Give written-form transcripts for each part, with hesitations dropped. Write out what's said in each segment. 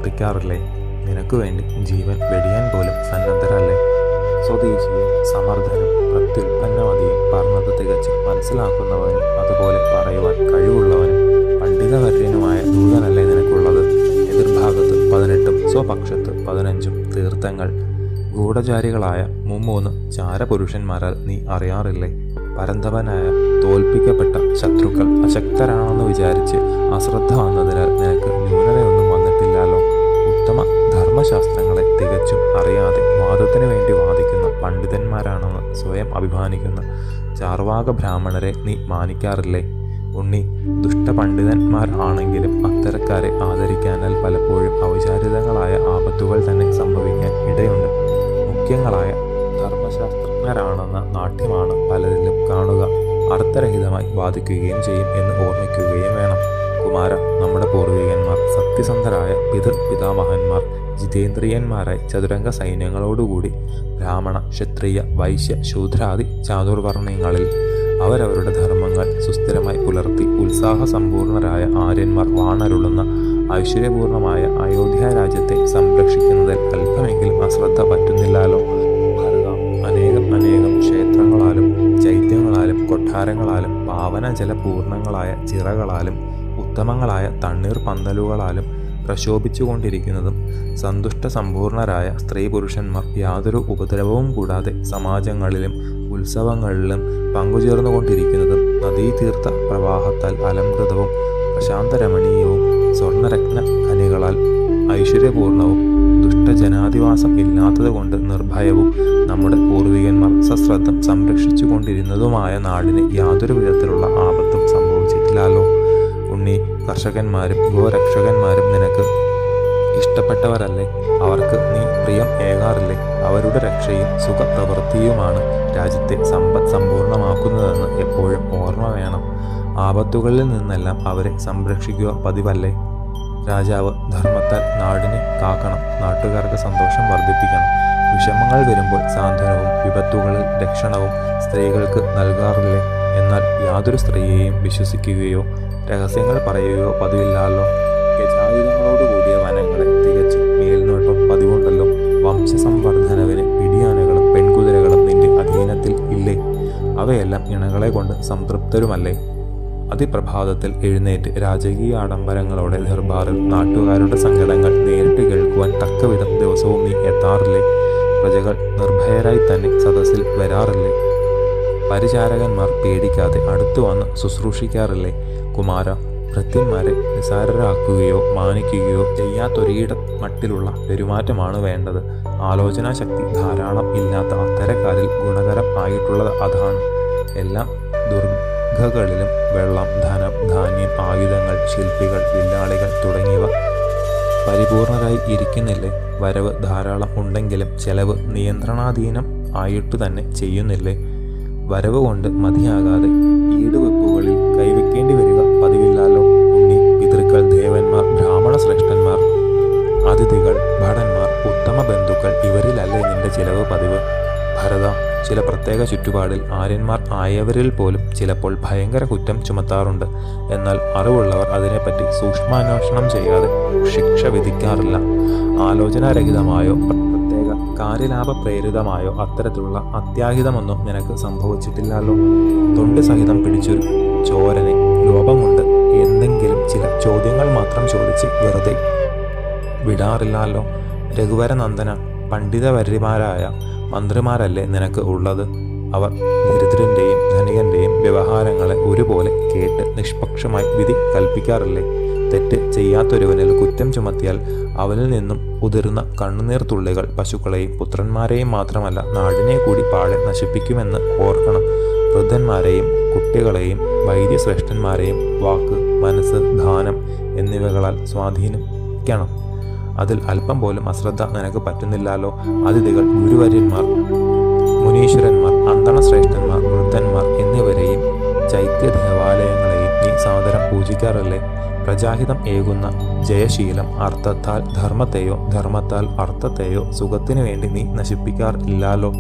പ്രാർത്ഥിക്കാറില്ലേ? നിനക്കു വേണ്ടി ജീവൻ വെടിയാൻ പോലും സന്നദ്ധരല്ലേ? സ്വദേശിയും സമർത്ഥനും പ്രത്യുൽപ്പന്നമതിയും പറഞ്ഞത് തികച്ചും മനസ്സിലാക്കുന്നവനും അതുപോലെ പറയുവാൻ കഴിവുള്ളവനും പണ്ഡിതവര്യനുമായ ദൂതനല്ലേ നിനക്കുള്ളത്? എതിർഭാഗത്ത് 18 സ്വപക്ഷത്ത് 15 തീർത്ഥങ്ങൾ ഗൂഢചാരികളായ മുമ്മൂന്ന് ചാരപുരുഷന്മാരാൽ നീ അറിയാറില്ലേ? പരന്തപനായ തോൽപ്പിക്കപ്പെട്ട ശത്രുക്കൾ അശക്തരാണെന്ന് വിചാരിച്ച് അശ്രദ്ധ വന്നതിനാൽ നിനക്ക് ന്യൂനതയൊന്നും വന്നിട്ടില്ലല്ലോ. ഉത്തമ ധർമ്മശാസ്ത്രങ്ങളെ തികച്ചും അറിയാതെ വാദത്തിനു വേണ്ടി വാദിക്കുന്ന പണ്ഡിതന്മാരാണെന്ന് സ്വയം അഭിമാനിക്കുന്ന ചാർവാക ബ്രാഹ്മണരെ നീ മാനിക്കാറില്ലേ? ഉണ്ണി, ദുഷ്ടപണ്ഡിതന്മാർ ആണെങ്കിലും അത്തരക്കാരെ ആദരിക്കാനാൽ പലപ്പോഴും അവിചാരിതങ്ങളായ ആപത്തുകൾ തന്നെ സംഭവിക്കാൻ ഇടയുണ്ട്. മുഖ്യങ്ങളായ ധർമ്മശാസ്ത്രജ്ഞരാണെന്ന നാട്യമാണ് പലരിലും കാണുക. അർത്ഥരഹിതമായി വാദിക്കുകയും ചെയ്യും എന്ന് ഓർമ്മിക്കുകയും വേണം. കുമാര, നമ്മുടെ പൂർവികന്മാർ സത്യസന്ധരായ പിതാമഹന്മാർ ജിതേന്ദ്രിയന്മാരായി ചതുരംഗ സൈന്യങ്ങളോടുകൂടി ബ്രാഹ്മണ, ക്ഷത്രിയ, വൈശ്യ, ശൂദ്രാദി ചാതുർവർണ്ണയങ്ങളിൽ അവരവരുടെ ധർമ്മങ്ങൾ സുസ്ഥിരമായി പുലർത്തി ഉത്സാഹസമ്പൂർണരായ ആര്യന്മാർ വാണരുളുന്ന ഐശ്വര്യപൂർണമായ അയോധ്യ രാജ്യത്തെ സംരക്ഷിക്കുന്നതിൽ അല്പമെങ്കിലും അശ്രദ്ധ പറ്റുന്നില്ലല്ലോ. ഭാരത, അനേകം ക്ഷേത്രങ്ങളാലും ചൈത്യങ്ങളാലും കൊട്ടാരങ്ങളാലും പാവന ജലപൂർണങ്ങളായ ചിറകളാലും ഉത്തമങ്ങളായ തണ്ണീർ പന്തലുകളാലും പ്രശോഭിച്ചുകൊണ്ടിരിക്കുന്നതും സന്തുഷ്ട സമ്പൂർണരായ സ്ത്രീ പുരുഷന്മാർ യാതൊരു ഉപദ്രവവും കൂടാതെ സമാജങ്ങളിലും ഉത്സവങ്ങളിലും പങ്കുചേർന്നുകൊണ്ടിരിക്കുന്നതും നദീതീർത്ഥ പ്രവാഹത്താൽ അലംകൃതവും പ്രശാന്തരമണീയവും സ്വർണരത്ന ഖനികളാൽ ഐശ്വര്യപൂർണവും ദുഷ്ടജനാധിവാസം ഇല്ലാത്തതുകൊണ്ട് നിർഭയവും നമ്മുടെ പൂർവികന്മാർ സശ്രദ്ധം സംരക്ഷിച്ചു കൊണ്ടിരുന്നതുമായ നാടിന് യാതൊരു വിധത്തിലുള്ള ആപത്തും സംഭവിച്ചിട്ടില്ലല്ലോ. ഉണ്ണി, കർഷകന്മാരും ഗോരക്ഷകന്മാരും നിനക്ക് ഇഷ്ടപ്പെട്ടവരല്ലേ? അവർക്ക് നീ പ്രിയം ഏകാറില്ലേ? അവരുടെ രക്ഷയും സുഖപ്രവൃത്തിയുമാണ് രാജ്യത്തെ സമ്പദ് സമ്പൂർണമാക്കുന്നതെന്ന് എപ്പോഴും ഓർമ്മ വേണം. ആപത്തുകളിൽ നിന്നെല്ലാം അവരെ സംരക്ഷിക്കുക പതിവല്ലേ? രാജാവ് ധർമ്മത്താൽ നാടിനെ കാക്കണം, നാട്ടുകാർക്ക് സന്തോഷം വർദ്ധിപ്പിക്കണം. വിഷമങ്ങൾ വരുമ്പോൾ സാന്ത്വനവും വിപത്തുകളിൽ രക്ഷണവും സ്ത്രീകൾക്ക് നൽകാറില്ലേ? എന്നാൽ യാതൊരു സ്ത്രീയെയും വിശ്വസിക്കുകയോ രഹസ്യങ്ങൾ പറയുകയോ പതിവില്ലല്ലോ. ഗജായുധങ്ങളോടുകൂടിയ വനങ്ങളെ തികച്ചും മേൽനോട്ടം പതിവുണ്ടല്ലോ. വംശസംവർദ്ധനവിന് പിടിയാനകളും പെൺകുതിരകളും നിന്റെ അധീനത്തിൽ ഇല്ലേ? അവയെല്ലാം ഇണകളെ കൊണ്ട് സംതൃപ്തരുമല്ലേ? അതിപ്രഭാതത്തിൽ എഴുന്നേറ്റ് രാജകീയ ആഡംബരങ്ങളോടെ ദർബാറിൽ നാട്ടുകാരുടെ സങ്കടങ്ങൾ നേരിട്ട് കേൾക്കുവാൻ തക്കവിധം ദിവസവും നീ എത്താറില്ലേ? പ്രജകൾ നിർഭയരായി തന്നെ സദസ്സിൽ വരാറില്ലേ? പരിചാരകന്മാർ പേടിക്കാതെ അടുത്തു വന്ന് ശുശ്രൂഷിക്കാറില്ലേ? കുമാര, ഭൃത്യന്മാരെ നിസാരരാക്കുകയോ മാനിക്കുകയോ ചെയ്യാത്തൊരിട മട്ടിലുള്ള പെരുമാറ്റമാണ് വേണ്ടത്. ആലോചനാശക്തി ധാരാളം ഇല്ലാത്ത അത്തരക്കാരിൽ ഗുണകരം ആയിട്ടുള്ളത് അതാണ്. എല്ലാം ദുർഗകളിലും വെള്ളം, ധനം, ധാന്യം, ആയുധങ്ങൾ, ശില്പികൾ, വില്ലാളികൾ തുടങ്ങിയവ പരിപൂർണരായി ഇരിക്കുന്നില്ലേ? വരവ് ധാരാളം ഉണ്ടെങ്കിലും ചെലവ് നിയന്ത്രണാധീനം ആയിട്ടു തന്നെ ചെയ്യുന്നില്ലേ? വരവ് കൊണ്ട് മതിയാകാതെ ഈടുവെപ്പുകളിൽ കൈവയ്ക്കേണ്ടി വരിക പതിവില്ലല്ലോ. ഉണ്ണി, പിതൃക്കൾ, ദേവന്മാർ, ബ്രാഹ്മണ ശ്രേഷ്ഠന്മാർ, അതിഥികൾ, ഭടന്മാർ, ഉത്തമ ബന്ധുക്കൾ ഇവരിലല്ലേ നിന്റെ ചിലവ് പതിവ്? ഭരത, ചില പ്രത്യേക ചുറ്റുപാടിൽ ആര്യന്മാർ ആയവരിൽ പോലും ചിലപ്പോൾ ഭയങ്കര കുറ്റം ചുമത്താറുണ്ട്. എന്നാൽ അറിവുള്ളവർ അതിനെപ്പറ്റി സൂക്ഷ്മാന്വേഷണം ചെയ്യാതെ ശിക്ഷ വിധിക്കാറില്ല. ആലോചനാരഹിതമായോ പ്രത്യേക കാര്യലാഭപ്രേരിതമായോ അത്തരത്തിലുള്ള അത്യാഹിതമൊന്നും നിനക്ക് സംഭവിച്ചിട്ടില്ലല്ലോ. തൊണ്ടി സഹിതം പിടിച്ചൊരു ചോരനെ ലോപം കൊണ്ട് എന്തെങ്കിലും ചില ചോദ്യങ്ങൾ മാത്രം ചോദിച്ച് വെറുതെ വിടാറില്ലല്ലോ. രഘുവരനന്ദന, പണ്ഡിതവര്യമാരായ മന്ത്രിമാരല്ലേ നിനക്ക് ഉള്ളത്? അവർ ദരിദ്രൻ്റെയും ധനികൻ്റെയും വ്യവഹാരങ്ങളെ ഒരുപോലെ കേട്ട് നിഷ്പക്ഷമായി വിധി കൽപ്പിക്കാറില്ലേ? തെറ്റ് ചെയ്യാത്തൊരുവനിൽ കുറ്റം ചുമത്തിയാൽ അവനിൽ നിന്നും ഉതിർന്ന കണ്ണുനീർ തുള്ളികൾ പശുക്കളെയും പുത്രന്മാരെയും മാത്രമല്ല നാടിനെ കൂടി പാടെ നശിപ്പിക്കുമെന്ന് ഓർക്കണം. വൃദ്ധന്മാരെയും കുട്ടികളെയും വൈദ്യശ്രേഷ്ഠന്മാരെയും വാക്ക്, മനസ്സ്, ദാനം എന്നിവകളാൽ സ്വാധീനിക്കണം. അതിൽ അല്പം പോലും അശ്രദ്ധ നിനക്ക് പറ്റുന്നില്ലല്ലോ. അതിഥികൾ, ഗുരുവര്യന്മാർ, മുനീശ്വരന്മാർ, അന്തണശ്രേഷ്ഠന്മാർ, വൃദ്ധന്മാർ എന്നിവരെയും ചൈത്യ ദേവാലയങ്ങളെയും നീ സാദരം പൂജിക്കാറില്ലേ? പ്രജാഹിതം ഏകുന്ന ജയശീലം അർത്ഥത്താൽ ധർമ്മത്തെയോ ധർമ്മത്താൽ അർത്ഥത്തെയോ സുഖത്തിനു വേണ്ടി നീ നശിപ്പിക്കാറില്ലല്ലോ.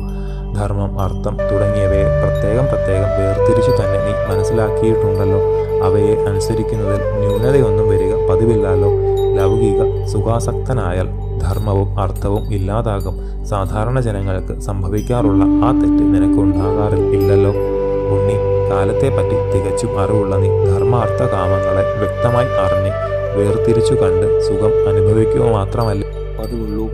ധർമ്മം, അർത്ഥം തുടങ്ങിയവയെ പ്രത്യേകം വേർതിരിച്ചു തന്നെ നീ മനസ്സിലാക്കിയിട്ടുണ്ടല്ലോ. അവയെ അനുസരിക്കുന്നതിൽ ന്യൂനതയൊന്നും വരിക പതിവില്ലല്ലോ. ലൗകിക സുഖാസക്തനായാൽ ധർമ്മവും അർത്ഥവും ഇല്ലാതാകും. സാധാരണ ജനങ്ങൾക്ക് സംഭവിക്കാറുള്ള ആ തെറ്റ് നിനക്ക് ഉണ്ടാകാറില്ലല്ലോ. ഉണ്ണി, കാലത്തെപ്പറ്റി തികച്ചും അറിവുള്ള നീ ധർമാർത്ഥ കാമങ്ങളെ വ്യക്തമായി അറിഞ്ഞ് വേർതിരിച്ചു കണ്ട് സുഖം അനുഭവിക്കുക മാത്രമല്ല പതിവുള്ളൂ.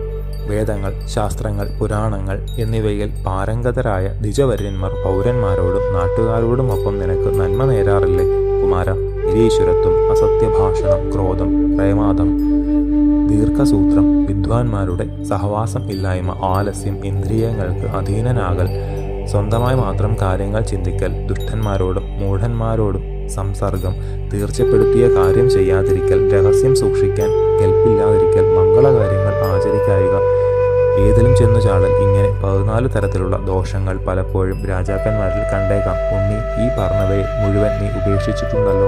വേദങ്ങൾ, ശാസ്ത്രങ്ങൾ, പുരാണങ്ങൾ എന്നിവയിൽ പാരംഗതരായ ദ്വിജവര്യന്മാർ പൗരന്മാരോടും നാട്ടുകാരോടുമൊപ്പം നിനക്ക് നന്മ നേരാറില്ലേ കുമാര? നിരീശ്വരത്വം, അസത്യഭാഷണം, ക്രോധം, പ്രേമാദം, ദീർഘസൂത്രം, വിദ്വാൻമാരുടെ സഹവാസം ഇല്ലായ്മ, ആലസ്യം, ഇന്ദ്രിയങ്ങൾക്ക് അധീനനാകൽ, സ്വന്തമായി മാത്രം കാര്യങ്ങൾ ചിന്തിക്കൽ, ദുഷ്ടന്മാരോടും മൂഢന്മാരോടും സംസർഗം, തീർച്ചപ്പെടുത്തിയ കാര്യം ചെയ്യാതിരിക്കൽ, രഹസ്യം സൂക്ഷിക്കാൻ കെൽപ്പില്ലാതിരിക്കൽ, മംഗളകാര്യങ്ങൾ ആചരിക്കായിക, ഏതിലും ചെന്നു ചാടൽ, ഇങ്ങനെ 14 തരത്തിലുള്ള ദോഷങ്ങൾ പലപ്പോഴും രാജാക്കന്മാരിൽ കണ്ടേക്കാം. ഉണ്ണി, ഈ പറഞ്ഞവയെ മുഴുവൻ നീ ഉപേക്ഷിച്ചിട്ടുണ്ടല്ലോ.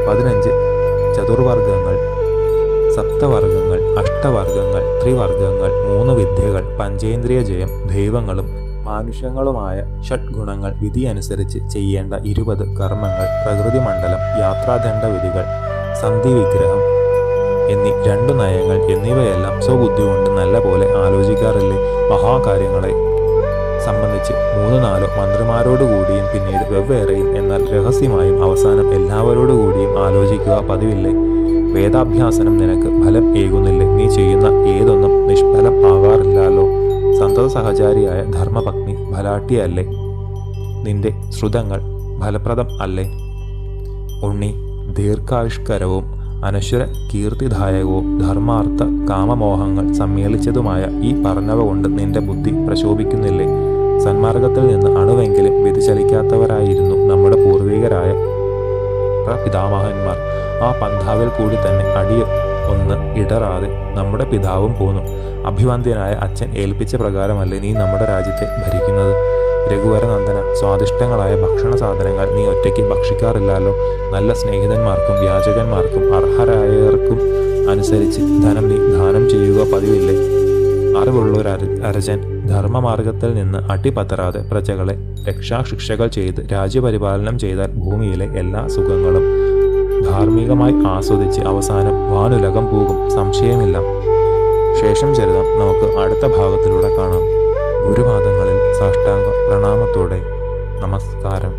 15 ചതുർവർഗങ്ങൾ, സപ്തവർഗങ്ങൾ, അഷ്ടവർഗങ്ങൾ, ത്രിവർഗങ്ങൾ, 3 വിദ്യകൾ, പഞ്ചേന്ദ്രിയ ജയം, ദൈവങ്ങളും മാനുഷ്യങ്ങളുമായ ഷഡ്ഗുണങ്ങൾ, വിധി അനുസരിച്ച് ചെയ്യേണ്ട 20 കർമ്മങ്ങൾ, പ്രകൃതി മണ്ഡലം, യാത്രാദണ്ഡ വിധികൾ, സന്ധി വിഗ്രഹം എന്നീ 2 നയങ്ങൾ എന്നിവയെല്ലാം സ്വബുദ്ധി കൊണ്ട് നല്ല പോലെ ആലോചിക്കാറില്ലേ? മഹാകാര്യങ്ങളെ സംബന്ധിച്ച് 3-4 മന്ത്രിമാരോടുകൂടിയും പിന്നീട് വെവ്വേറെയും എന്നാൽ രഹസ്യമായും അവസാനം എല്ലാവരോടുകൂടിയും ആലോചിക്കുക പതിവില്ലേ? വേദാഭ്യാസനം നിനക്ക് ഫലം ഏകുന്നില്ലേ? നീ ചെയ്യുന്ന ഏതൊന്നും നിഷ്ഫലം ആകാറില്ലല്ലോ. സന്തത സഹചാരിയായ ധർമ്മപത്നി ഫലാട്ടിയല്ലേ? നിന്റെ ശ്രുതങ്ങൾ ഫലപ്രദം അല്ലേ? ഉണ്ണി, ദീർഘായുഷ്കരവും അനശ്വര കീർത്തിദായകവും ധർമാർത്ഥ കാമമോഹങ്ങൾ സമ്മേളിച്ചതുമായ ഈ പറഞ്ഞവ കൊണ്ട് നിന്റെ ബുദ്ധി പ്രശോഭിക്കുന്നില്ലേ? സന്മാർഗത്തിൽ നിന്ന് അണുവെങ്കിലും വ്യതിചലിക്കാത്തവരായിരുന്നു നമ്മുടെ പൂർവികരായ പിതാമഹന്മാർ. ആ പന്ഥാവിൽ കൂടി തന്നെ ഒന്ന് ഇടറാതെ നമ്മുടെ പിതാവും പോന്നു. അഭിവന്ദ്യനായ അച്ഛൻ ഏൽപ്പിച്ച പ്രകാരമല്ലേ നീ നമ്മുടെ രാജ്യത്തെ ഭരിക്കുന്നത്? രഘുവരനന്ദന, സ്വാദിഷ്ടങ്ങളായ ഭക്ഷണ സാധനങ്ങൾ നീ ഒറ്റയ്ക്ക് ഭക്ഷിക്കാറില്ലല്ലോ. നല്ല സ്നേഹിതന്മാർക്കും യാചകന്മാർക്കും അർഹരായവർക്കും അനുസരിച്ച് ധനം നീ ദാനം ചെയ്യുക പതിവില്ലേ? അറിവുള്ളൊരരജൻ ധർമ്മമാർഗത്തിൽ നിന്ന് അടിപതറാതെ പ്രജകളെ രക്ഷാശിക്ഷകൾ ചെയ്ത് രാജ്യപരിപാലനം ചെയ്താൽ ഭൂമിയിലെ എല്ലാ സുഖങ്ങളും ധാർമ്മികമായി ആസ്വദിച്ച് അവസാനം വാനുലകം പോകും, സംശയമില്ല. ശേഷം ചരിതം നമുക്ക് അടുത്ത ഭാഗത്തിലൂടെ കാണാം. ഗുരുപാദങ്ങളിൽ സാഷ്ടാംഗ പ്രണാമത്തോടെ നമസ്കാരം.